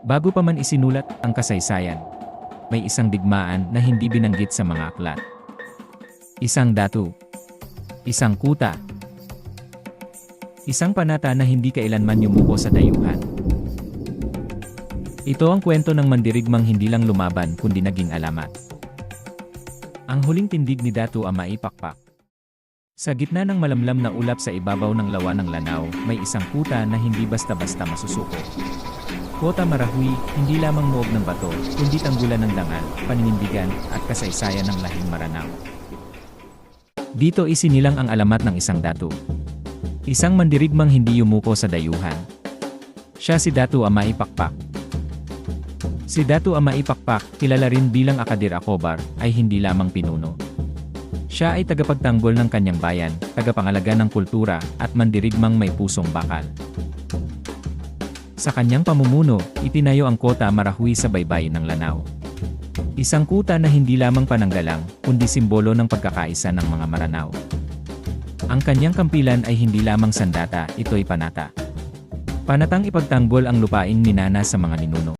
Bago pa man isinulat ang kasaysayan, may isang digmaan na hindi binanggit sa mga aklat. Isang datu, isang kuta, isang panata na hindi kailanman yumuko sa dayuhan. Ito ang kwento ng mandirigmang hindi lang lumaban kundi naging alamat. Ang huling tindig ni Datu Amai Pakpak. Sa gitna ng malamlam na ulap sa ibabaw ng lawa ng Lanao, may isang kuta na hindi basta-basta masusuko. Kota Marahui, hindi lamang moob ng bato, kundi tanggulan ng dangal, paninindigan, at kasaysayan ng lahing Maranao. Dito isinilang ang alamat ng isang datu. Isang mandirigmang hindi yumuko sa dayuhan. Siya si Datu Amai Pakpak. Si Datu Amai Pakpak, kilala rin bilang Akadir Akobar, ay hindi lamang pinuno. Siya ay tagapagtanggol ng kanyang bayan, tagapangalaga ng kultura, at mandirigmang may pusong bakal. Sa kanyang pamumuno, itinayo ang Kota Marahui sa baybayin ng Lanao. Isang kuta na hindi lamang pananggalang, kundi simbolo ng pagkakaisa ng mga Maranao. Ang kanyang kampilan ay hindi lamang sandata, ito'y panata. Panatang ipagtanggol ang lupaing minana sa mga ninuno.